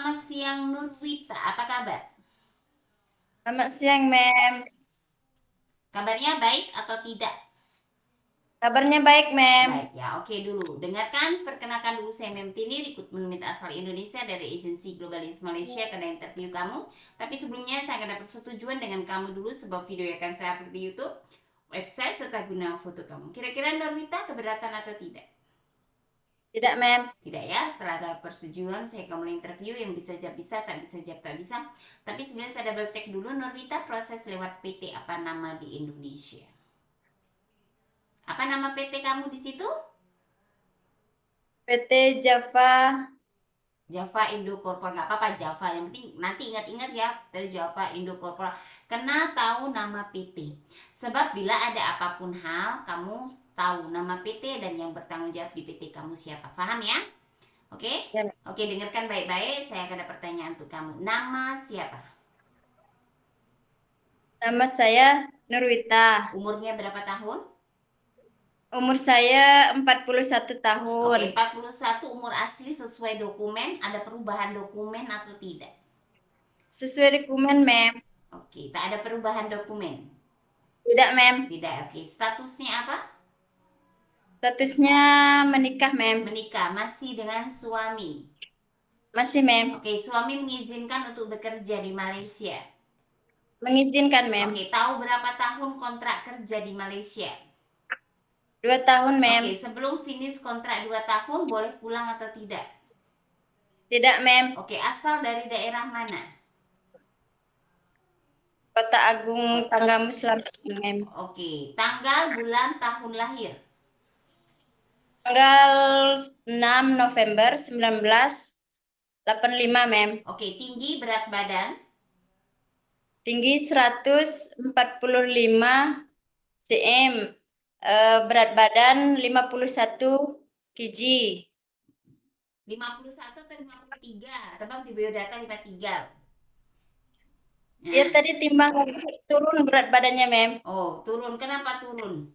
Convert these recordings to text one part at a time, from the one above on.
Selamat siang Nurwita, apa kabar? Selamat siang, Mem. Kabarnya baik atau tidak? Kabarnya baik, Mem. Baik ya, oke dulu. Dengarkan, perkenalkan dulu saya Memtini, rekrutmen asal Indonesia dari agensi Globalis Malaysia karena interview kamu. Tapi sebelumnya saya akan dapat persetujuan dengan kamu dulu sebab video yang akan saya upload di YouTube, website serta guna foto kamu. Kira-kira Nurwita keberatan atau tidak? Tidak, Mem. Tidak ya, setelah ada persetujuan saya akan mulai interview yang bisa jawab bisa, tak bisa jawab tak bisa. Tapi sebenarnya saya double cek dulu Norwita proses lewat PT apa nama di Indonesia. Apa nama PT kamu di situ? PT Java. Java Indo Corpora, nggak apa-apa Java, yang penting nanti ingat-ingat ya, tahu Java Indo Corpora. Kena tahu nama PT, sebab bila ada apapun hal kamu tahu nama PT dan yang bertanggung jawab di PT kamu siapa, paham ya? Oke. Ya, Mem. Oke, dengarkan baik-baik, saya akan ada pertanyaan untuk kamu. Nama siapa? Nama saya Nurwita. Umurnya berapa tahun? Umur saya 41 Oke, tahun. 41 umur asli sesuai dokumen, ada perubahan dokumen atau tidak? Sesuai dokumen, Mem. Oke, tak ada perubahan dokumen. Tidak, Mem. Tidak, oke. Statusnya apa? Statusnya menikah, Mem. Menikah, masih dengan suami. Masih, Mem. Oke, suami mengizinkan untuk bekerja di Malaysia. Mengizinkan, Mem. Oke, tahu berapa tahun kontrak kerja di Malaysia? 2 tahun, Oke, Mem. sebelum finish kontrak 2 tahun boleh pulang atau tidak? Tidak, Mem. Oke, asal dari daerah mana? Kota Agung Kot- Tanggamus Selatan, Mem. Oke, tanggal, bulan, tahun lahir. Tanggal 6 November 1985, Mem. Oke, tinggi, berat badan. Tinggi 145 cm. Berat badan 51 kg. 51 atau 53? Sebab di biodata 53. Ya Nah, tadi timbang turun berat badannya, Mem. oh, turun. Kenapa turun?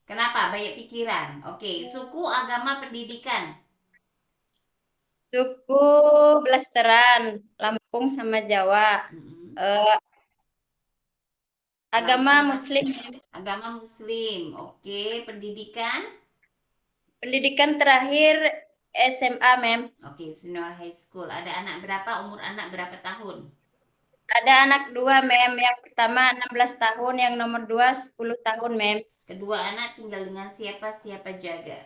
Kenapa? Banyak pikiran. Oke, suku, agama, pendidikan. Suku Blasteran, Lampung sama Jawa. Mm-mm. Eh, Agama Lampung, Muslim. agama Muslim. Oke, pendidikan. Pendidikan terakhir SMA, Mem. Oke, senior high school. Ada anak berapa? Umur anak berapa tahun? Ada anak 2, Mem. Yang pertama 16 tahun, yang nomor 2 10 tahun, Mem. Kedua anak tinggal dengan siapa? Siapa jaga?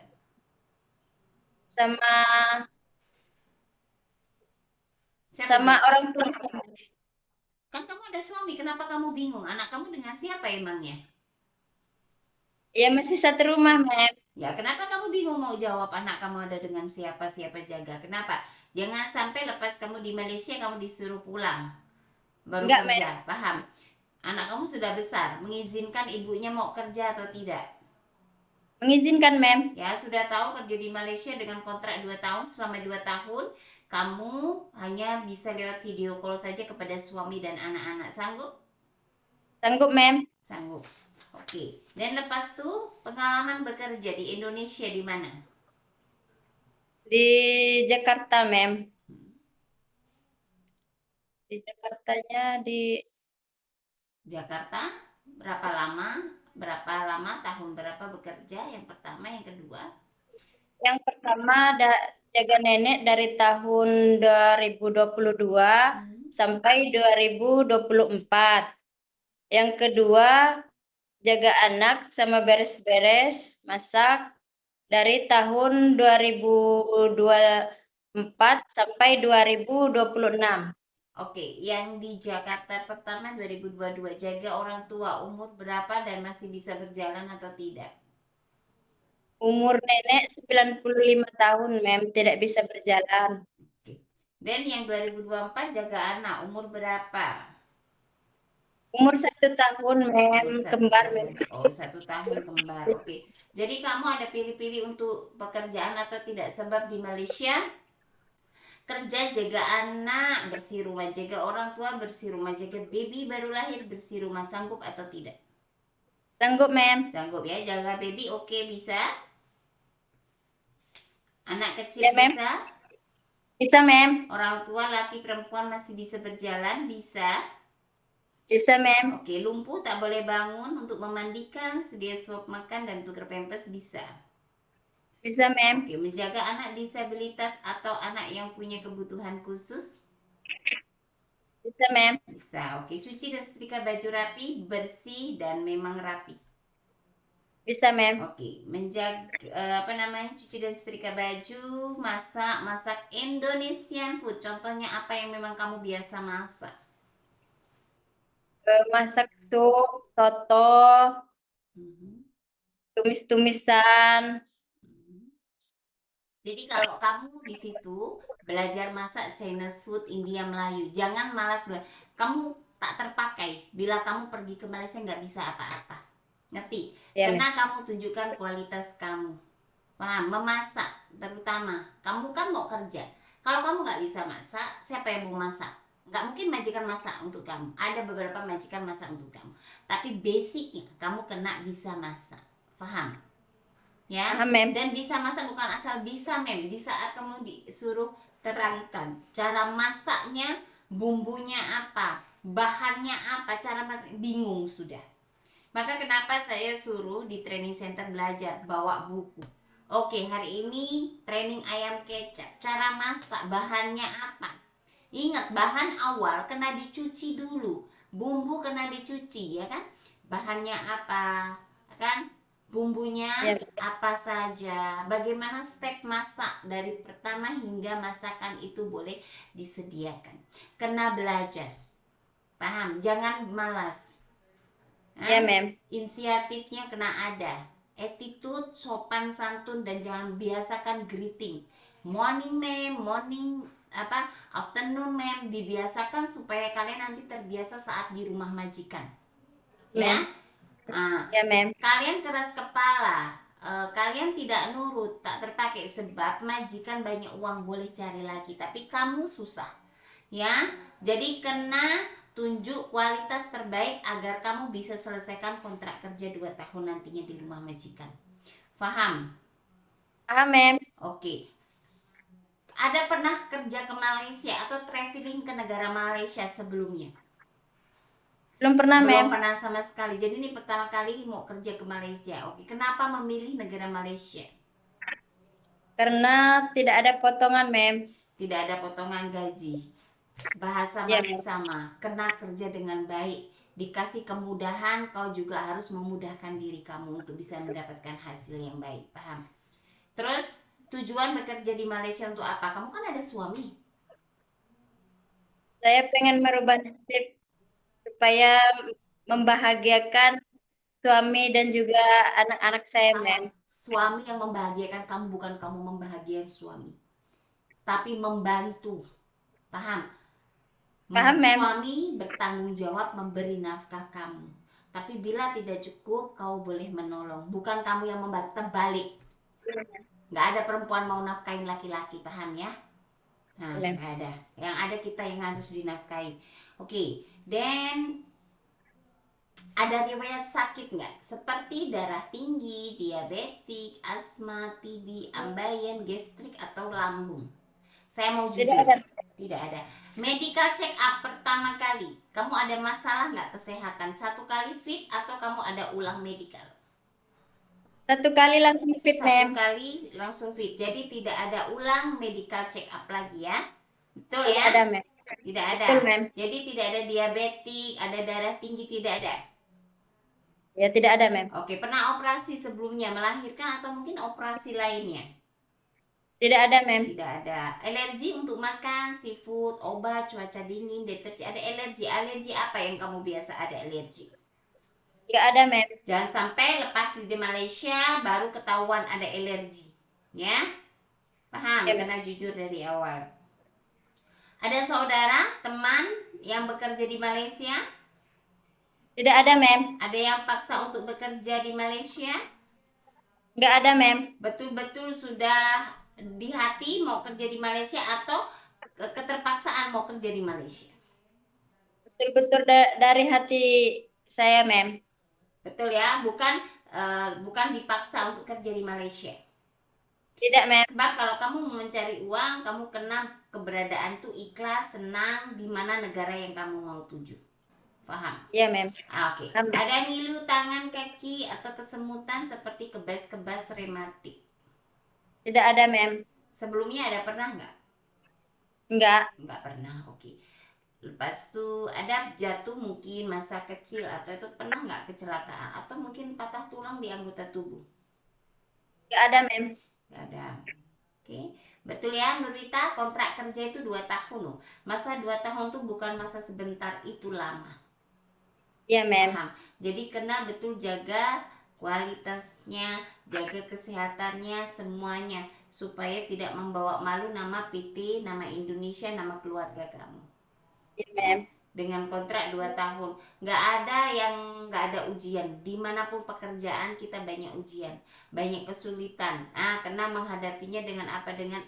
Sama Siapa sama jaga? orang tua. Kan kamu ada suami, kenapa kamu bingung? Anak kamu dengan siapa emangnya? Ya masih satu rumah, Mem. Ya, kenapa kamu bingung mau jawab anak kamu ada dengan siapa, siapa jaga? Kenapa? Jangan sampai lepas kamu di Malaysia kamu disuruh pulang baru Enggak, kerja, Mem. paham? Anak kamu sudah besar, mengizinkan ibunya mau kerja atau tidak? Mengizinkan, Mem. Ya, sudah tahu kerja di Malaysia dengan kontrak 2 tahun, selama 2 tahun kamu hanya bisa lewat video call saja kepada suami dan anak-anak. Sanggup? Sanggup, Mem. Sanggup. Oke. Dan lepas itu pengalaman bekerja di Indonesia di mana? Di Jakarta, Mem. Di Jakartanya di Jakarta. Berapa lama? Berapa lama? Tahun berapa bekerja? Yang pertama, yang kedua. yang pertama jaga nenek dari tahun 2022 Hmm. sampai 2024. Yang kedua jaga anak sama beres-beres masak dari tahun 2024 sampai 2026. Oke, yang di Jakarta pertama 2022 jaga orang tua umur berapa dan masih bisa berjalan atau tidak? Umur nenek 95 tahun, Mem, tidak bisa berjalan. Oke. Dan yang 2024 jaga anak umur berapa? Umur 1 tahun, Mem, Umur satu kembar, Mem. tahun. Oh, 1 tahun kembar. Oke. Jadi kamu ada pilih-pilih untuk pekerjaan atau tidak? Sebab di Malaysia kerja jaga anak, bersih rumah, jaga orang tua, bersih rumah, jaga baby baru lahir, bersih rumah, sanggup atau tidak? Sanggup, Mem. Sanggup ya, jaga baby oke bisa? Anak kecil Ya, Mem. bisa? Bisa, Mem. Orang tua laki perempuan masih bisa berjalan? Bisa. Bisa, Mem. Oke, lumpuh tak boleh bangun, untuk memandikan, sedia suap makan, dan tukar pampers bisa. Bisa, Mem. Oke, menjaga anak disabilitas atau anak yang punya kebutuhan khusus? Bisa, Mem. Bisa. Oke, cuci dan setrika baju rapi, bersih, dan memang rapi. Bisa, Mem. Oke, menjaga apa namanya, cuci dan setrika baju, masak Indonesian food. Contohnya apa yang memang kamu biasa masak? Masak sup, soto, Mhm, tumis-tumisan. mhm. Jadi kalau kamu di situ belajar masak Chinese food, India, Melayu, jangan malas kamu tak terpakai bila kamu pergi ke Malaysia nggak bisa apa-apa. Ngerti? Ya, Mem. Karena kamu tunjukkan kualitas kamu. Paham? Memasak terutama. Kamu kan mau kerja. Kalau kamu nggak bisa masak, siapa yang mau masak? Nggak mungkin majikan masak untuk kamu. Ada beberapa majikan masak untuk kamu. Tapi basicnya kamu kena bisa masak. Paham? Ya, Paham, Mem. dan bisa masak bukan asal bisa, Mem. Di saat kamu disuruh terangkan cara masaknya, bumbunya apa, bahannya apa, cara masak, bingung sudah. Maka kenapa saya suruh di training center belajar bawa buku. Oke, hari ini training ayam kecap, cara masak, bahannya apa. Ingat, bahan awal kena dicuci dulu, bumbu kena dicuci, ya kan, bahannya apa, kan, bumbunya Ya, apa saja, bagaimana step masak dari pertama hingga masakan itu boleh disediakan. Kena belajar, paham, jangan malas. ya, Hah? Mem. Inisiatifnya kena ada, attitude, sopan santun, dan jangan biasakan greeting. Morning ma'am, morning apa, afternoon ma'am, dibiasakan supaya kalian nanti terbiasa saat di rumah majikan. Ya, Mem. ah, Ya, Mem. kalian keras kepala, kalian tidak nurut, tak terpakai sebab majikan banyak uang boleh cari lagi, tapi kamu susah. Ya, jadi kena tunjuk kualitas terbaik agar kamu bisa selesaikan kontrak kerja 2 tahun nantinya di rumah majikan. Paham? Paham, Mem. Oke. Ada pernah kerja ke Malaysia atau traveling ke negara Malaysia sebelumnya? Belum pernah, Belum Mem. pernah sama sekali. Jadi ini pertama kali mau kerja ke Malaysia. Oke, kenapa memilih negara Malaysia? Karena tidak ada potongan, Mem. Tidak ada potongan gaji, bahasa Ya, masih Mem. sama, kena kerja dengan baik, dikasih kemudahan, kau juga harus memudahkan diri kamu untuk bisa mendapatkan hasil yang baik. Paham? Terus tujuan bekerja di Malaysia untuk apa? Kamu kan ada suami. Saya pengen merubah nasib supaya membahagiakan suami dan juga anak-anak saya, Salah. Mem. Suami yang membahagiakan kamu, bukan kamu membahagiakan suami, tapi membantu. Paham? Paham, Mem? Suami bertanggung jawab memberi nafkah kamu, tapi bila tidak cukup kau boleh menolong, bukan kamu yang membantu. Terbalik, nggak ada perempuan mau nafkain laki-laki. Paham ya? Nah, Mem. nggak ada, yang ada kita yang harus dinafkahi. Oke, dan ada riwayat sakit nggak, seperti darah tinggi, diabetik, asma, TB, ambeien, gastrik, atau lambung? Saya mau Tidak jujur, ada. tidak ada. Medical check up pertama kali, kamu ada masalah nggak kesehatan? Satu kali fit atau kamu ada ulang medical? Satu kali langsung fit, Satu Mem. kali langsung fit. Jadi tidak ada ulang medical check up lagi ya. Betul Tidak ya? ada, Mem. Tidak ada. Betul, Mem. Jadi tidak ada diabetik, ada darah tinggi, tidak ada. Ya, tidak ada, Mem. Oke, pernah operasi sebelumnya melahirkan atau mungkin operasi lainnya? Tidak ada, Mem. Tidak ada. Alergi untuk makan, seafood, obat, cuaca dingin, deterjen. Ada alergi. Alergi apa yang kamu biasa ada alergi? Tidak ada, Mem. Jangan sampai lepas di Malaysia baru ketahuan ada alergi. Ya, paham? Ya, Mem. Karena jujur dari awal. Ada saudara, teman yang bekerja di Malaysia? Tidak ada, Mem. Ada yang paksa untuk bekerja di Malaysia? Nggak ada, Mem. Betul-betul sudah di hati mau kerja di Malaysia atau keterpaksaan mau kerja di Malaysia? Betul-betul dari hati saya, Mem. Betul ya, bukan bukan dipaksa untuk kerja di Malaysia. Tidak, ma'am. Sebab kalau kamu mau mencari uang, kamu kena keberadaan tuh ikhlas, senang di mana negara yang kamu mau tuju. Paham? Iya, ma'am. Oke. Paham, ma'am. Ada ngilu tangan, kaki, atau kesemutan seperti kebas-kebas rematik. Tidak ada, ma'am. Sebelumnya ada pernah nggak? Enggak. Nggak pernah, oke. Lepas itu ada jatuh mungkin masa kecil atau itu pernah nggak kecelakaan atau mungkin patah tulang di anggota tubuh? Enggak ada, ma'am. Nggak ada. Oke, betul ya Nurita, kontrak kerja itu 2 tahun loh. Masa 2 tahun tuh bukan masa sebentar, itu lama. Iya, ma'am. Paham? Jadi kena betul jaga kualitasnya, jaga kesehatannya, semuanya supaya tidak membawa malu nama PT, nama Indonesia, nama keluarga kamu. Iya, Ya, ma'am. dengan kontrak 2 tahun. Nggak ada yang nggak ada ujian. Dimanapun pekerjaan kita banyak ujian, banyak kesulitan. Kena menghadapinya dengan apa? Dengan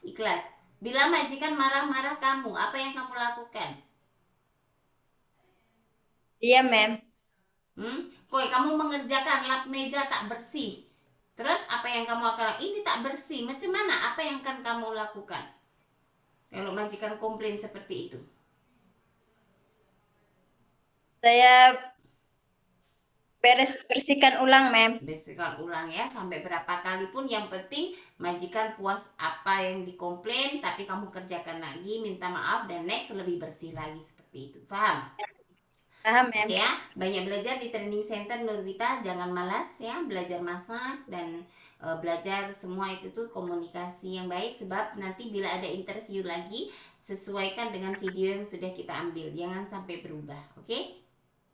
ikhlas. Bila majikan marah-marah kamu, apa yang kamu lakukan? Iya, ma'am. Koi, kamu mengerjakan lap meja tak bersih. Terus apa yang kamu akan lakukan? Ini tak bersih. Macam mana? Apa yang akan kamu lakukan? Kalau majikan komplain seperti itu. Saya bersihkan ulang, ma'am. Bersihkan ulang ya sampai berapa kali pun, yang penting majikan puas apa yang dikomplain, tapi kamu kerjakan lagi, minta maaf, dan next lebih bersih lagi seperti itu. Paham? Paham, ma'am. Oke ya, banyak belajar di training center Nurwita, jangan malas ya, belajar masak dan belajar semua itu tuh komunikasi yang baik, sebab nanti bila ada interview lagi sesuaikan dengan video yang sudah kita ambil, jangan sampai berubah. Oke?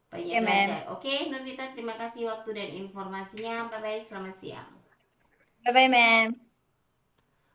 Banyak Oke, ma'am. belajar. Oke, Nurwita, terima kasih waktu dan informasinya. Bye bye, selamat siang. Bye-bye, ma'am.